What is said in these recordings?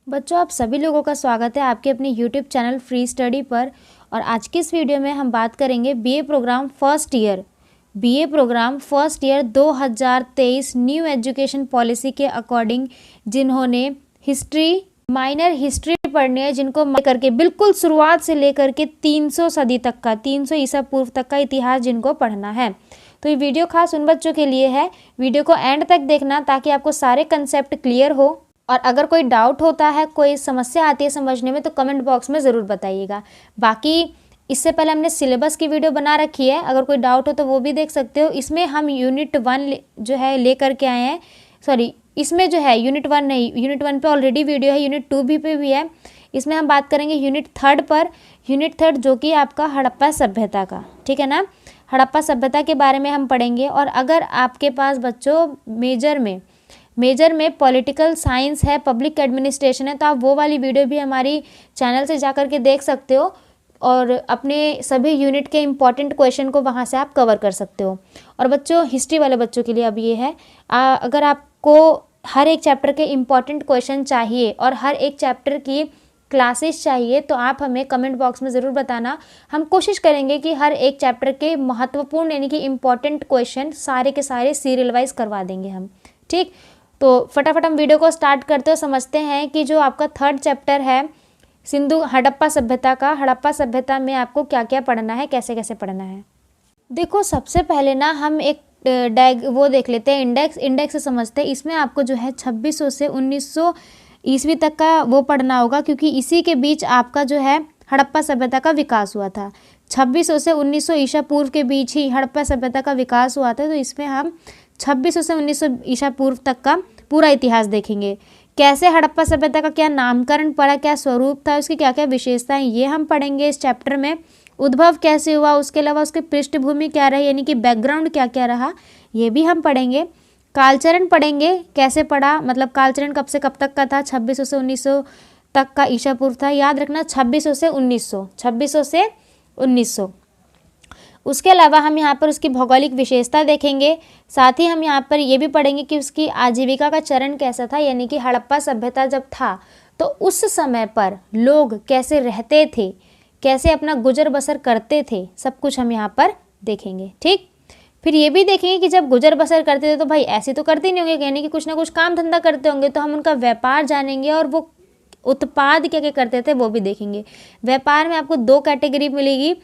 बच्चों, आप सभी लोगों का स्वागत है आपके अपने YouTube चैनल फ्री स्टडी पर। और आज की इस वीडियो में हम बात करेंगे BA program first year 2023 new education policy के अकॉर्डिंग जिन्होंने माइनर हिस्ट्री पढ़नी है, जिनको करके बिल्कुल शुरुआत से लेकर के 300 सदी तक का 300 ईसा पूर्व तक का इतिहास जिनको पढ़ना है। तो ये वीडियो खास उन बच्चों के लिए है। वीडियो को एंड तक देखना ताकि आपको सारे कंसेप्ट क्लियर हो। और अगर कोई डाउट होता है, कोई समस्या आती है समझने में, तो कमेंट बॉक्स में ज़रूर बताइएगा। बाकी इससे पहले हमने सिलेबस की वीडियो बना रखी है, अगर कोई डाउट हो तो वो भी देख सकते हो। इसमें हम यूनिट 1 जो है लेकर के आए हैं। इसमें जो है यूनिट 1 नहीं, यूनिट 1 पे ऑलरेडी वीडियो है, यूनिट 2 भी है। इसमें हम बात करेंगे यूनिट 3 पर। यूनिट 3 जो कि आपका हड़प्पा सभ्यता का, ठीक है ना। हड़प्पा सभ्यता के बारे में हम पढ़ेंगे। और अगर आपके पास बच्चों मेजर में पॉलिटिकल साइंस है, पब्लिक एडमिनिस्ट्रेशन है, तो आप वो वाली वीडियो भी हमारी चैनल से जाकर के देख सकते हो और अपने सभी यूनिट के इम्पॉर्टेंट क्वेश्चन को वहाँ से आप कवर कर सकते हो। और बच्चों, हिस्ट्री वाले बच्चों के लिए अब ये है, अगर आपको हर एक चैप्टर के इम्पॉर्टेंट क्वेश्चन चाहिए और हर एक चैप्टर की क्लासेस चाहिए, तो आप हमें कमेंट बॉक्स में ज़रूर बताना। हम कोशिश करेंगे कि हर एक चैप्टर के महत्वपूर्ण यानी कि इम्पॉर्टेंट क्वेश्चन सारे के सारे सीरियल वाइज करवा देंगे हम, ठीक। तो फटाफट हम वीडियो को स्टार्ट करते हो, समझते हैं कि जो आपका 3rd चैप्टर है हड़प्पा सभ्यता का, हड़प्पा सभ्यता में आपको क्या क्या पढ़ना है, कैसे कैसे पढ़ना है। देखो, सबसे पहले ना हम एक वो देख लेते हैं, इंडेक्स से समझते हैं। इसमें आपको जो है 2600 से 1900 ईस्वी तक का वो पढ़ना होगा, क्योंकि इसी के बीच आपका जो है हड़प्पा सभ्यता का विकास हुआ था। 2600 से 1900 ईसा पूर्व के बीच ही हड़प्पा सभ्यता का विकास हुआ था। तो इसमें हम 2600 से 1900 ईसा पूर्व तक का पूरा इतिहास देखेंगे। कैसे हड़प्पा सभ्यता का क्या नामकरण पड़ा, क्या स्वरूप था, उसकी क्या क्या विशेषताएं, ये हम पढ़ेंगे इस चैप्टर में। उद्भव कैसे हुआ, उसके अलावा उसकी पृष्ठभूमि क्या रही, यानी कि बैकग्राउंड क्या क्या रहा, ये भी हम पढ़ेंगे। कालचरण पढ़ेंगे, कैसे पढ़ा, मतलब कालचरण कब से कब तक का था, 2600 से 1900 तक का ईसा पूर्व था। याद रखना 2600 से 1900। उसके अलावा हम यहाँ पर उसकी भौगोलिक विशेषता देखेंगे। साथ ही हम यहाँ पर ये भी पढ़ेंगे कि उसकी आजीविका का चरण कैसा था, यानी कि हड़प्पा सभ्यता जब था तो उस समय पर लोग कैसे रहते थे, कैसे अपना गुजर बसर करते थे, सब कुछ हम यहाँ पर देखेंगे, ठीक। फिर ये भी देखेंगे कि जब गुजर बसर करते थे तो भाई ऐसे तो करते नहीं होंगे, यानी कि कुछ ना कुछ काम धंधा करते होंगे, तो हम उनका व्यापार जानेंगे और वो उत्पाद क्या क्या करते थे वो भी देखेंगे। व्यापार में आपको 2 कैटेगरी मिलेगी।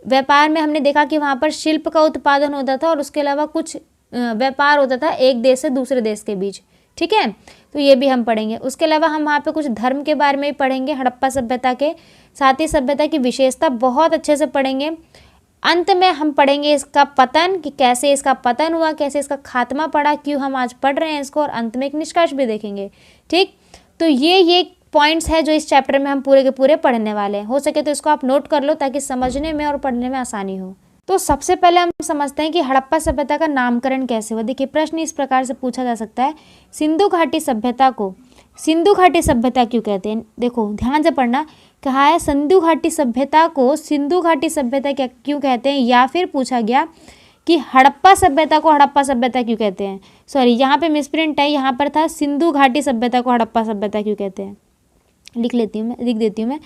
व्यापार में हमने देखा कि वहाँ पर शिल्प का उत्पादन होता था और उसके अलावा कुछ व्यापार होता था एक देश से दूसरे देश के बीच, ठीक है। तो ये भी हम पढ़ेंगे। उसके अलावा हम वहाँ पे कुछ धर्म के बारे में भी पढ़ेंगे हड़प्पा सभ्यता के, साथ ही सभ्यता की विशेषता बहुत अच्छे से पढ़ेंगे। अंत में हम पढ़ेंगे इसका पतन, कि कैसे इसका पतन हुआ, कैसे इसका खात्मा पड़ा, क्यों हम आज पढ़ रहे हैं इसको, और अंत में एक निष्कर्ष भी देखेंगे, ठीक। तो ये पॉइंट्स है जो इस चैप्टर में हम पूरे के पूरे पढ़ने वाले हैं। हो सके तो इसको आप नोट कर लो ताकि समझने में और पढ़ने में आसानी हो। तो सबसे पहले हम समझते हैं कि हड़प्पा सभ्यता का नामकरण कैसे हुआ। देखिए, प्रश्न इस प्रकार से पूछा जा सकता है, सिंधु घाटी सभ्यता को सिंधु घाटी सभ्यता क्यों कहते हैं। देखो ध्यान से पढ़ना, कहा है सिंधु घाटी सभ्यता को सिंधु घाटी सभ्यता क्या क्यों कहते हैं, या फिर पूछा गया कि हड़प्पा सभ्यता को हड़प्पा सभ्यता क्यों कहते हैं। सॉरी, यहाँ पे मिसप्रिंट है, यहाँ पर था सिंधु घाटी सभ्यता को हड़प्पा सभ्यता क्यों कहते हैं। लिख देती हूँ मैं,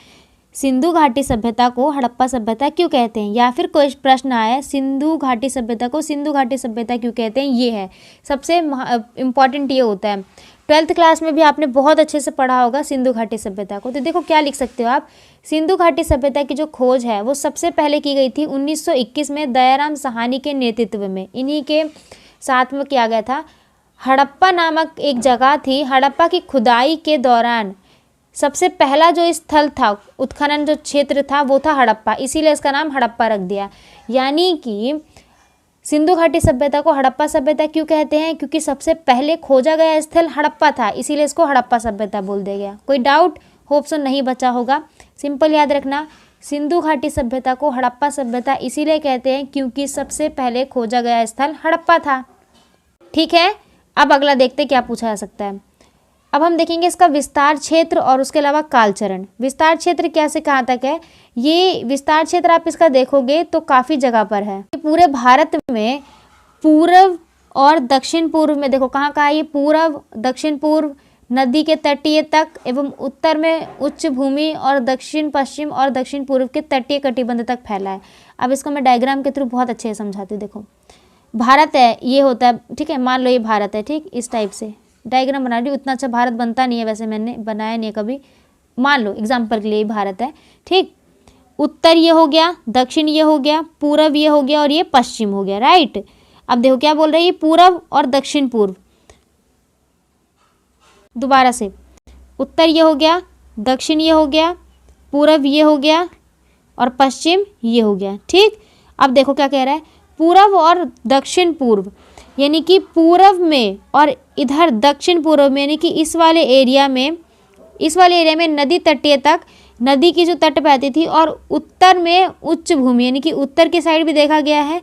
सिंधु घाटी सभ्यता को हड़प्पा सभ्यता क्यों कहते हैं, या फिर कोई प्रश्न आया सिंधु घाटी सभ्यता को सिंधु घाटी सभ्यता क्यों कहते हैं। ये है सबसे इम्पॉर्टेंट, ये होता है। 12th क्लास में भी आपने बहुत अच्छे से पढ़ा होगा सिंधु घाटी सभ्यता को। तो देखो क्या लिख सकते हो आप, सिंधु घाटी सभ्यता की जो खोज है वो सबसे पहले की गई थी 1921 में दयाराम साहनी के नेतृत्व में, इन्हीं के साथ में किया गया था। हड़प्पा नामक एक जगह थी, हड़प्पा की खुदाई के दौरान सबसे पहला जो स्थल था, उत्खनन जो क्षेत्र था वो था हड़प्पा, इसीलिए इसका नाम हड़प्पा रख दिया। यानी कि सिंधु घाटी सभ्यता को हड़प्पा सभ्यता क्यों कहते हैं, क्योंकि सबसे पहले खोजा गया स्थल हड़प्पा था, इसीलिए इसको हड़प्पा सभ्यता बोल दिया गया। कोई डाउट होप सो नहीं बचा होगा। सिंपल याद रखना, सिंधु घाटी सभ्यता को हड़प्पा सभ्यता इसीलिए कहते हैं क्योंकि सबसे पहले खोजा गया स्थल हड़प्पा था, ठीक है। अब अगला देखते क्या पूछा जा सकता है। अब हम देखेंगे इसका विस्तार क्षेत्र और उसके अलावा कालचरण। विस्तार क्षेत्र क्या से कहाँ तक है, ये विस्तार क्षेत्र आप इसका देखोगे तो काफ़ी जगह पर है। पूरे भारत में पूर्व और दक्षिण पूर्व में देखो कहाँ कहाँ ये पूर्व, दक्षिण पूर्व, नदी के तटीय तक एवं उत्तर में उच्च भूमि और दक्षिण पश्चिम और दक्षिण पूर्व के तटीय कटिबंध तक फैला है। अब इसको मैं डायग्राम के थ्रू बहुत अच्छे से समझाती हूँ। देखो भारत है, ये होता है, ठीक है, मान लो ये भारत है, ठीक, इस टाइप से डायग्राम बना रही हूँ। उतना अच्छा भारत बनता नहीं है वैसे, मैंने बनाया नहीं है कभी, मान लो एग्जाम्पल के लिए भारत है, ठीक। उत्तर ये हो गया, दक्षिण ये हो गया, पूरब ये हो गया और ये पश्चिम हो गया, राइट। अब देखो क्या बोल रही है, पूरब और दक्षिण पूर्व, दोबारा से, उत्तर ये हो गया, दक्षिण ये हो गया, पूरब ये हो गया और पश्चिम ये हो गया, ठीक। अब देखो क्या कह रहा है, पूरब और दक्षिण पूर्व, यानी कि पूरब में और इधर दक्षिण पूर्व में, यानी कि इस वाले एरिया में नदी तटीय तक, नदी की जो तट बहती थी, और उत्तर में उच्च भूमि, यानी कि उत्तर की साइड भी देखा गया है,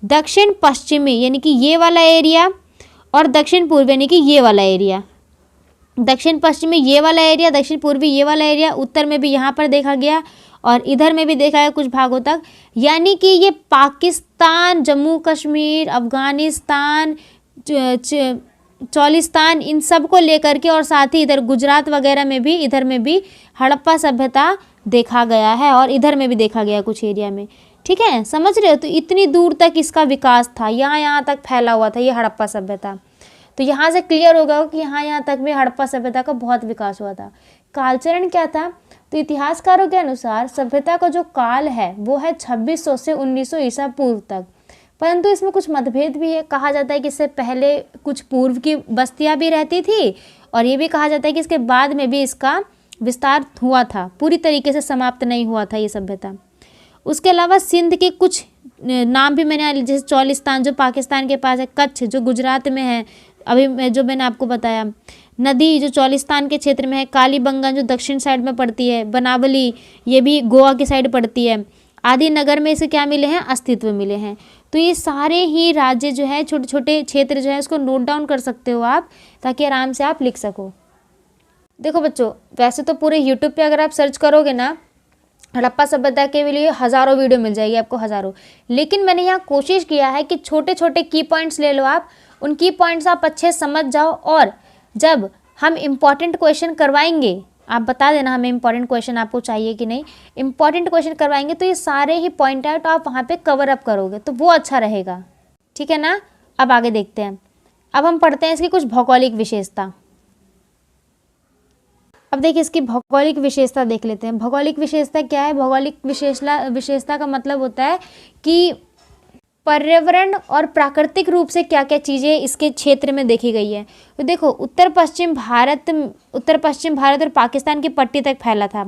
दक्षिण पश्चिमी यानी कि ये वाला एरिया, और दक्षिण पूर्व यानी कि ये वाला एरिया, दक्षिण पश्चिमी ये वाला एरिया, दक्षिण पूर्वी ये वाला एरिया, उत्तर में भी यहाँ पर देखा गया और इधर में भी देखा है कुछ भागों तक। यानी कि ये पाकिस्तान, जम्मू कश्मीर, अफगानिस्तान, चौलिस्तान, इन सब को लेकर के, और साथ ही इधर गुजरात वगैरह में भी, इधर में भी हड़प्पा सभ्यता देखा गया है और इधर में भी देखा गया कुछ एरिया में, ठीक है, समझ रहे हो। तो इतनी दूर तक इसका विकास था, यहाँ तक फैला हुआ था ये हड़प्पा सभ्यता। तो यहाँ से क्लियर होगा कि यहाँ तक भी हड़प्पा सभ्यता का बहुत विकास हुआ था। कालचरण क्या था, तो इतिहासकारों के अनुसार सभ्यता का जो काल है वो है 2600 से 1900 ईसा पूर्व तक, परंतु इसमें कुछ मतभेद भी है। कहा जाता है कि इससे पहले कुछ पूर्व की बस्तियां भी रहती थी, और ये भी कहा जाता है कि इसके बाद में भी इसका विस्तार हुआ था, पूरी तरीके से समाप्त नहीं हुआ था ये सभ्यता। उसके अलावा सिंध के कुछ नाम भी मैंने, जैसे चौलिस्तान जो पाकिस्तान के पास है, कच्छ जो गुजरात में है, अभी जो मैंने आपको बताया, नदी जो चौलिस्तान के क्षेत्र में है, कालीबंगन जो दक्षिण साइड में पड़ती है, बनावली ये भी गोवा की साइड पड़ती है, आदि नगर में इसे क्या मिले हैं, अस्तित्व मिले हैं। तो ये सारे ही राज्य जो है, छोटे छोटे क्षेत्र जो है, इसको नोट डाउन कर सकते हो आप, ताकि आराम से आप लिख सको। देखो बच्चों, वैसे तो पूरे यूट्यूब पे अगर आप सर्च करोगे ना, हड़प्पा सभ्यता के लिए हज़ारों वीडियो मिल जाएगी आपको, हज़ारों। लेकिन मैंने यहाँ कोशिश किया है कि छोटे छोटे की पॉइंट्स ले लो आप, उन की पॉइंट्स आप अच्छे समझ जाओ, और जब हम इम्पॉर्टेंट क्वेश्चन करवाएंगे, आप बता देना हमें इम्पॉर्टेंट क्वेश्चन आपको चाहिए कि नहीं, इम्पॉर्टेंट क्वेश्चन करवाएंगे तो ये सारे ही पॉइंट आउट आप वहाँ पे कवर अप करोगे, तो वो अच्छा रहेगा, ठीक है ना। अब आगे देखते हैं, अब हम पढ़ते हैं इसकी कुछ भौगोलिक विशेषता। अब देखिए इसकी भौगोलिक विशेषता देख लेते हैं। भौगोलिक विशेषता क्या है, भौगोलिक विशेषता का मतलब होता है कि पर्यावरण और प्राकृतिक रूप से क्या क्या चीज़ें इसके क्षेत्र में देखी गई है। तो देखो उत्तर पश्चिम भारत और पाकिस्तान की पट्टी तक फैला था।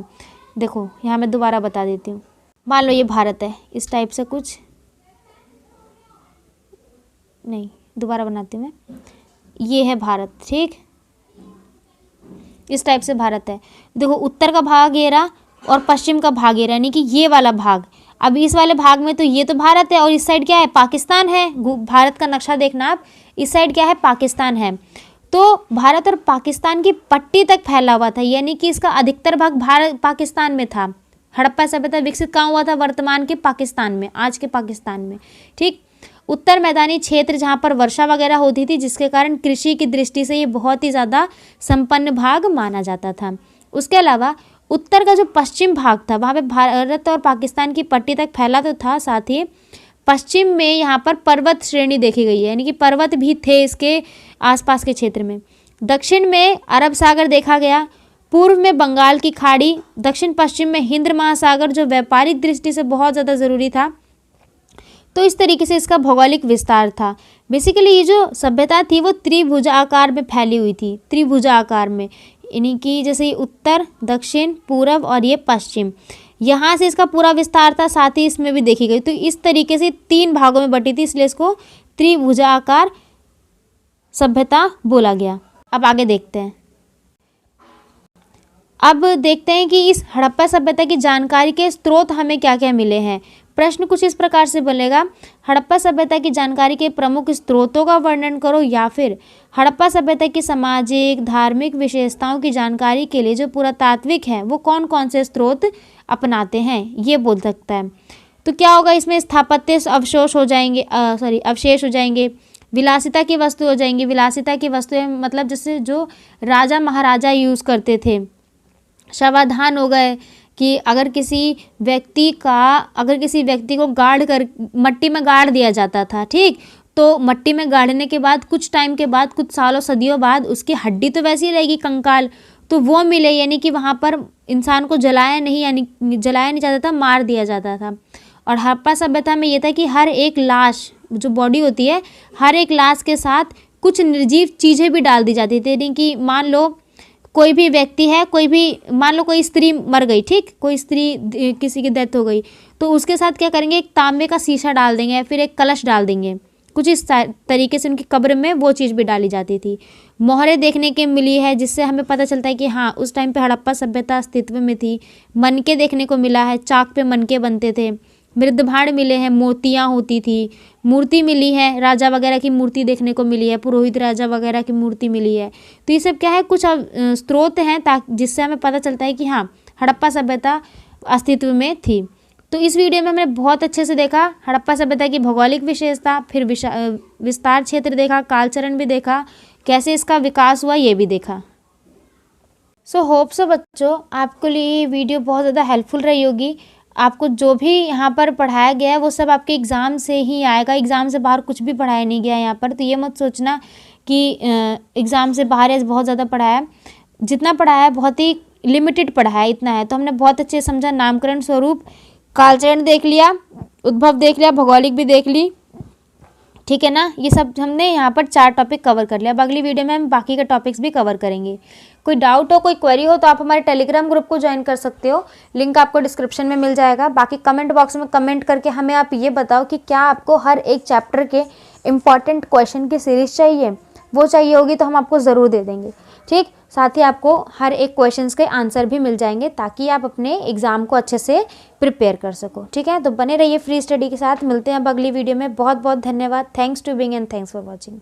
देखो यहाँ मैं दोबारा बता देती हूँ, मान लो ये भारत है, इस टाइप से कुछ, नहीं दोबारा बनाती हूँ मैं, ये है भारत, ठीक, इस टाइप से भारत है। देखो उत्तर का भाग ये रहा और पश्चिम का भाग ये रहा, यानी कि ये वाला भाग। अब इस वाले भाग में तो ये तो भारत है और इस साइड क्या है, पाकिस्तान है। भारत का नक्शा देखना आप, इस साइड क्या है, पाकिस्तान है। तो भारत और पाकिस्तान की पट्टी तक फैला हुआ था, यानी कि इसका अधिकतर भाग पाकिस्तान में था। हड़प्पा सभ्यता विकसित कहाँ हुआ था, वर्तमान के पाकिस्तान में, आज के पाकिस्तान में, ठीक। उत्तर मैदानी क्षेत्र जहाँ पर वर्षा वगैरह होती थी, जिसके कारण कृषि की दृष्टि से ये बहुत ही ज़्यादा संपन्न भाग माना जाता था। उसके अलावा उत्तर का जो पश्चिम भाग था, वहाँ पे भारत और पाकिस्तान की पट्टी तक फैला तो था, साथ ही पश्चिम में यहाँ पर पर्वत श्रेणी देखी गई है, यानी कि पर्वत भी थे इसके आसपास के क्षेत्र में। दक्षिण में अरब सागर देखा गया, पूर्व में बंगाल की खाड़ी, दक्षिण पश्चिम में हिंद महासागर जो व्यापारिक दृष्टि से बहुत ज़्यादा ज़रूरी था। तो इस तरीके से इसका भौगोलिक विस्तार था। बेसिकली ये जो सभ्यता थी वो त्रिभुजाकार में फैली हुई थी, त्रिभुजाकार में, यानी कि जैसे उत्तर, दक्षिण, पूरब और ये पश्चिम, यहाँ से इसका पूरा विस्तार था, साथ ही इसमें भी देखी गई। तो इस तरीके से 3 भागों में बटी थी, इसलिए इसको त्रिभुजाकार सभ्यता बोला गया। अब आगे देखते हैं, अब देखते हैं कि इस हड़प्पा सभ्यता की जानकारी के स्रोत हमें क्या क्या मिले हैं। प्रश्न कुछ इस प्रकार से बनेगा, हड़प्पा सभ्यता की जानकारी के प्रमुख स्रोतों का वर्णन करो, या फिर हड़प्पा सभ्यता की सामाजिक धार्मिक विशेषताओं की जानकारी के लिए जो पुरातात्विक है वो कौन कौन से स्रोत अपनाते हैं, ये बोल सकता है। तो क्या होगा इसमें, स्थापत्य अवशेष हो जाएंगे, विलासिता की वस्तु हो जाएंगी। विलासिता की वस्तुएं मतलब जैसे जो राजा महाराजा यूज़ करते थे। शवाधान हो गए कि अगर किसी व्यक्ति को गाड़ कर मट्टी में गाड़ दिया जाता था, ठीक, तो मट्टी में गाड़ने के बाद कुछ टाइम के बाद, कुछ सालों सदियों बाद उसकी हड्डी तो वैसी रहेगी, कंकाल, तो वो मिले, यानी कि वहाँ पर इंसान को जलाया नहीं जाता था, मार दिया जाता था। और हड़प्पा सभ्यता में ये था कि हर एक लाश जो बॉडी होती है, हर एक लाश के साथ कुछ निर्जीव चीज़ें भी डाल दी जाती थी। यानी कि मान लो कोई भी व्यक्ति है, मान लो कोई स्त्री मर गई, ठीक, कोई स्त्री किसी की डेथ हो गई, तो उसके साथ क्या करेंगे, एक तांबे का शीशा डाल देंगे या फिर एक कलश डाल देंगे। कुछ इस तरीके से उनकी कब्र में वो चीज़ भी डाली जाती थी। मोहरें देखने के मिली है, जिससे हमें पता चलता है कि हाँ, उस टाइम पे हड़प्पा सभ्यता अस्तित्व में थी। मनके देखने को मिला है, चाक पे मनके बनते थे। मृदभांड मिले हैं, मोतियाँ होती थी। मूर्ति मिली है, राजा वगैरह की मूर्ति देखने को मिली है, पुरोहित राजा वगैरह की मूर्ति मिली है। तो ये सब क्या है, कुछ स्रोत हैं ताकि जिससे हमें पता चलता है कि हाँ, हड़प्पा सभ्यता अस्तित्व में थी। तो इस वीडियो में हमने बहुत अच्छे से देखा हड़प्पा सभ्यता की भौगोलिक विशेषता, फिर विस्तार क्षेत्र देखा, कालचरण भी देखा, कैसे इसका विकास हुआ ये भी देखा। सो होप सो बच्चों, आपको लिए ये वीडियो बहुत ज़्यादा हेल्पफुल रही होगी। आपको जो भी यहाँ पर पढ़ाया गया है वो सब आपके एग्ज़ाम से ही आएगा, एग्ज़ाम से बाहर कुछ भी पढ़ाया नहीं गया है यहाँ पर। तो ये मत सोचना कि एग्ज़ाम से बाहर है, बहुत ज़्यादा पढ़ाया। जितना पढ़ाया है बहुत ही लिमिटेड पढ़ाया है, इतना है। तो हमने बहुत अच्छे से समझा। नामकरण, स्वरूप, कालचरण देख लिया, उद्भव देख लिया, भौगोलिक भी देख ली, ठीक है ना। ये सब हमने यहाँ पर 4 टॉपिक कवर कर लिया। अब अगली वीडियो में हम बाकी के टॉपिक्स भी कवर करेंगे। कोई डाउट हो, कोई क्वेरी हो तो आप हमारे टेलीग्राम ग्रुप को ज्वाइन कर सकते हो, लिंक आपको डिस्क्रिप्शन में मिल जाएगा। बाकी कमेंट बॉक्स में कमेंट करके हमें आप ये बताओ कि क्या आपको हर एक चैप्टर के इम्पॉर्टेंट क्वेश्चन की सीरीज चाहिए। वो चाहिए होगी तो हम आपको ज़रूर दे देंगे, ठीक। साथ ही आपको हर एक क्वेश्चंस के आंसर भी मिल जाएंगे ताकि आप अपने एग्ज़ाम को अच्छे से प्रिपेयर कर सको, ठीक है। तो बने रहिए फ्री स्टडी के साथ। मिलते हैं अब अगली वीडियो में। बहुत बहुत धन्यवाद। Thanks to being and thanks for watching.